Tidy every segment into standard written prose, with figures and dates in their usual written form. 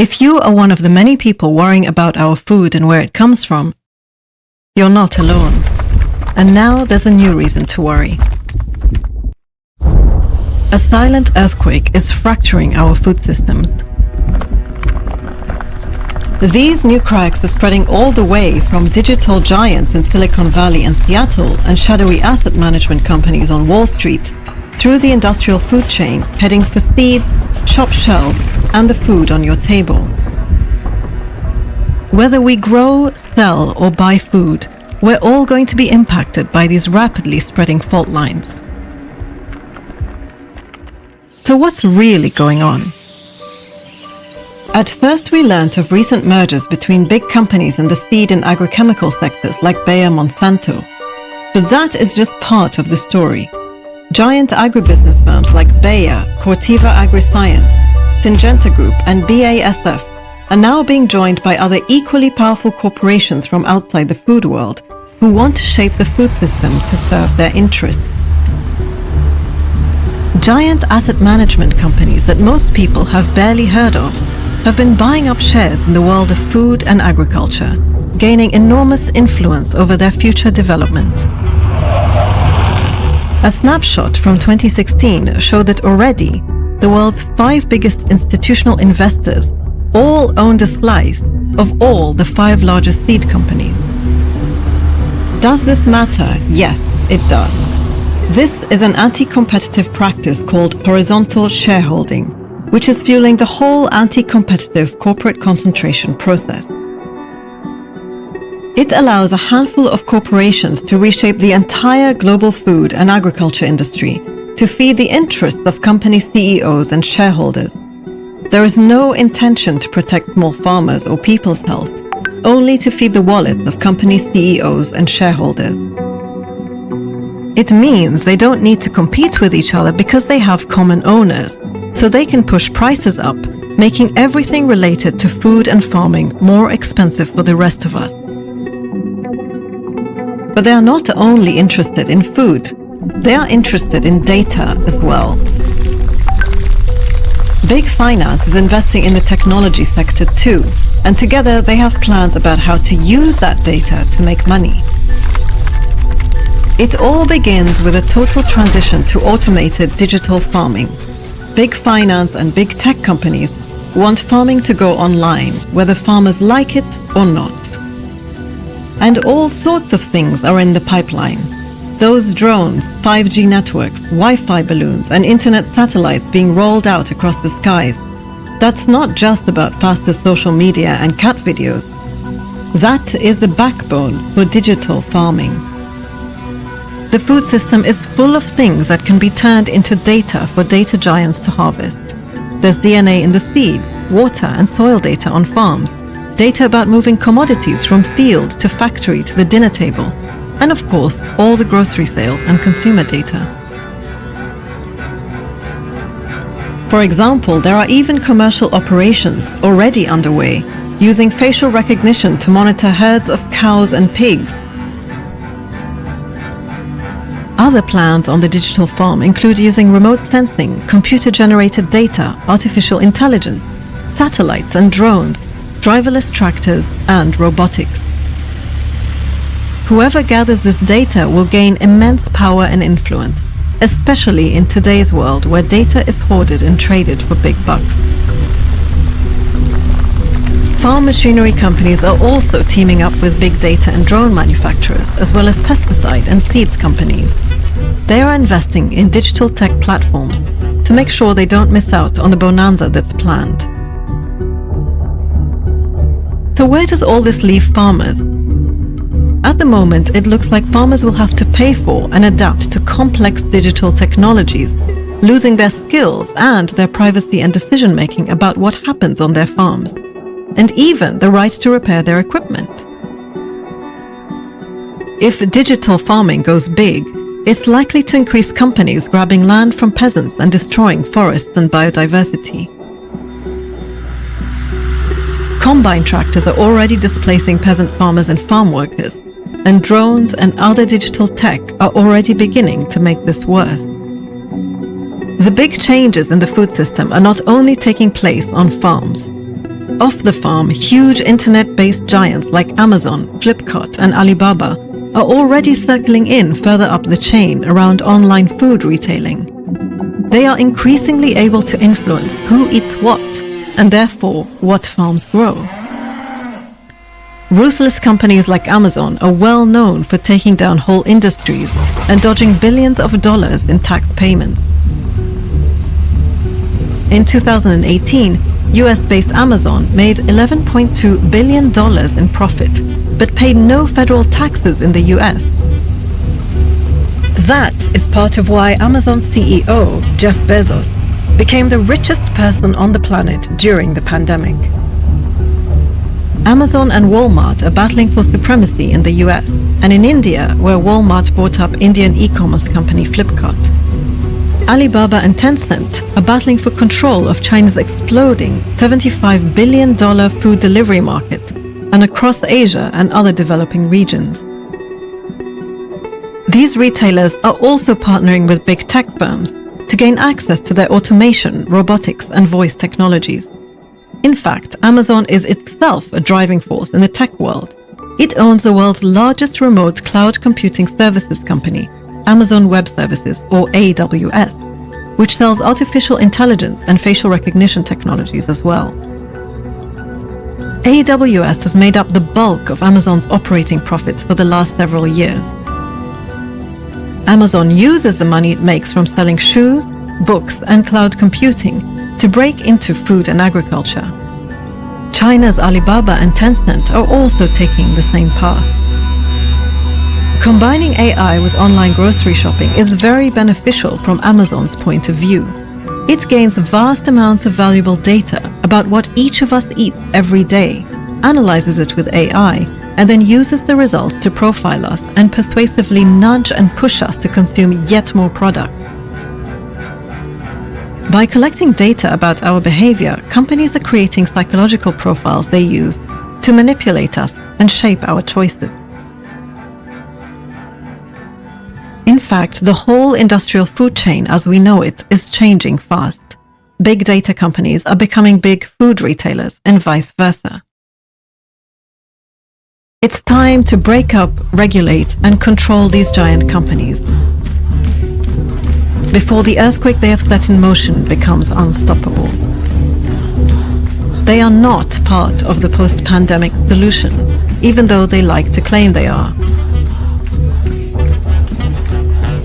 If you are one of the many people worrying about our food and where it comes from, you're not alone. And now there's a new reason to worry. A silent earthquake is fracturing our food systems. These new cracks are spreading all the way from digital giants in Silicon Valley and Seattle and shadowy asset management companies on Wall Street through the industrial food chain, heading for seeds, shop shelves, and the food on your table. Whether we grow, sell, or buy food, we're all going to be impacted by these rapidly spreading fault lines. So what's really going on? At first we learnt of recent mergers between big companies in the seed and agrochemical sectors like Bayer Monsanto. But that is just part of the story. Giant agribusiness firms like Bayer, Corteva Agriscience, Syngenta Group and BASF are now being joined by other equally powerful corporations from outside the food world who want to shape the food system to serve their interests. Giant asset management companies that most people have barely heard of have been buying up shares in the world of food and agriculture, gaining enormous influence over their future development. A snapshot from 2016 showed that already the world's 5 biggest institutional investors all owned a slice of all the 5 largest seed companies. Does this matter? Yes, it does. This is an anti-competitive practice called horizontal shareholding, which is fueling the whole anti-competitive corporate concentration process. It allows a handful of corporations to reshape the entire global food and agriculture industry to feed the interests of company CEOs and shareholders. There is no intention to protect small farmers or people's health, only to feed the wallets of company CEOs and shareholders. It means they don't need to compete with each other because they have common owners, so they can push prices up, making everything related to food and farming more expensive for the rest of us. But they are not only interested in food, they are interested in data as well. Big finance is investing in the technology sector too, and together they have plans about how to use that data to make money. It all begins with a total transition to automated digital farming. Big finance and big tech companies want farming to go online, whether farmers like it or not. And all sorts of things are in the pipeline. Those drones, 5G networks, Wi-Fi balloons, and internet satellites being rolled out across the skies. That's not just about faster social media and cat videos. That is the backbone for digital farming. The food system is full of things that can be turned into data for data giants to harvest. There's DNA in the seeds, water and soil data on farms, data about moving commodities from field to factory to the dinner table, and of course, all the grocery sales and consumer data. For example, there are even commercial operations already underway using facial recognition to monitor herds of cows and pigs. Other plans on the digital farm include using remote sensing, computer-generated data, artificial intelligence, satellites and drones, driverless tractors, and robotics. Whoever gathers this data will gain immense power and influence, especially in today's world where data is hoarded and traded for big bucks. Farm machinery companies are also teaming up with big data and drone manufacturers, as well as pesticide and seeds companies. They are investing in digital tech platforms to make sure they don't miss out on the bonanza that's planned. So where does all this leave farmers? At the moment, it looks like farmers will have to pay for and adapt to complex digital technologies, losing their skills and their privacy and decision-making about what happens on their farms, and even the right to repair their equipment. If digital farming goes big, it's likely to increase companies grabbing land from peasants and destroying forests and biodiversity. Combine tractors are already displacing peasant farmers and farm workers, and drones and other digital tech are already beginning to make this worse. The big changes in the food system are not only taking place on farms. Off the farm, huge internet-based giants like Amazon, Flipkart, and Alibaba are already circling in further up the chain around online food retailing. They are increasingly able to influence who eats what, and therefore what farms grow. Ruthless companies like Amazon are well known for taking down whole industries and dodging billions of dollars in tax payments. In 2018, US-based Amazon made $11.2 billion in profit, but paid no federal taxes in the US. That is part of why Amazon's CEO, Jeff Bezos, became the richest person on the planet during the pandemic. Amazon and Walmart are battling for supremacy in the US and in India, where Walmart bought up Indian e-commerce company Flipkart. Alibaba and Tencent are battling for control of China's exploding $75 billion food delivery market and across Asia and other developing regions. These retailers are also partnering with big tech firms to gain access to their automation, robotics, and voice technologies. In fact, Amazon is itself a driving force in the tech world. It owns the world's largest remote cloud computing services company, Amazon Web Services, or AWS, which sells artificial intelligence and facial recognition technologies as well. AWS has made up the bulk of Amazon's operating profits for the last several years. Amazon uses the money it makes from selling shoes, books, and cloud computing to break into food and agriculture. China's Alibaba and Tencent are also taking the same path. Combining AI with online grocery shopping is very beneficial from Amazon's point of view. It gains vast amounts of valuable data about what each of us eats every day, analyzes it with AI, and then uses the results to profile us and persuasively nudge and push us to consume yet more product. By collecting data about our behavior, companies are creating psychological profiles they use to manipulate us and shape our choices. In fact, the whole industrial food chain as we know it is changing fast. Big data companies are becoming big food retailers and vice versa. It's time to break up, regulate, and control these giant companies before the earthquake they have set in motion becomes unstoppable. They are not part of the post-pandemic solution, even though they like to claim they are.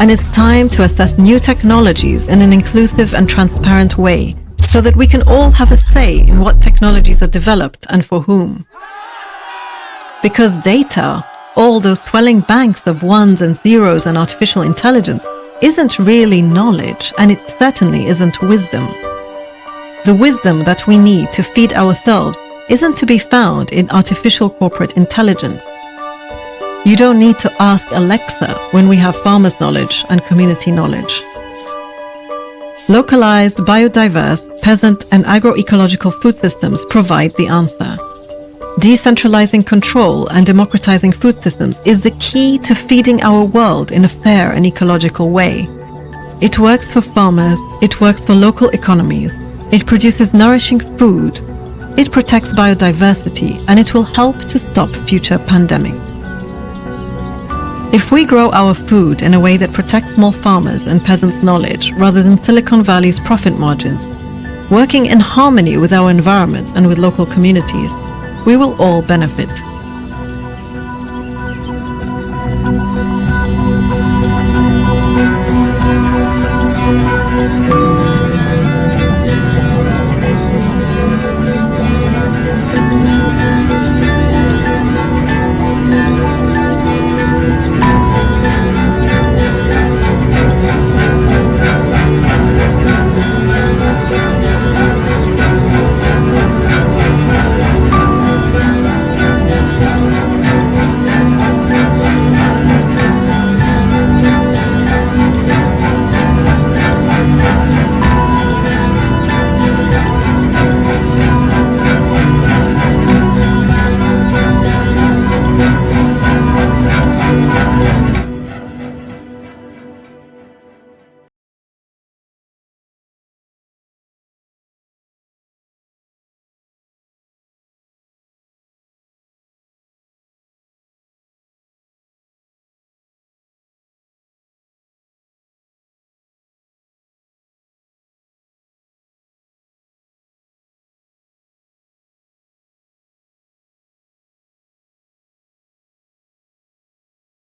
And it's time to assess new technologies in an inclusive and transparent way so that we can all have a say in what technologies are developed and for whom. Because data, all those swelling banks of ones and zeros and artificial intelligence, isn't really knowledge, and it certainly isn't wisdom. The wisdom that we need to feed ourselves isn't to be found in artificial corporate intelligence. You don't need to ask Alexa when we have farmers' knowledge and community knowledge. Localized, biodiverse, peasant, and agroecological food systems provide the answer. Decentralizing control and democratizing food systems is the key to feeding our world in a fair and ecological way. It works for farmers, it works for local economies, it produces nourishing food, it protects biodiversity, and it will help to stop future pandemics. If we grow our food in a way that protects small farmers and peasants' knowledge rather than Silicon Valley's profit margins, working in harmony with our environment and with local communities, we will all benefit.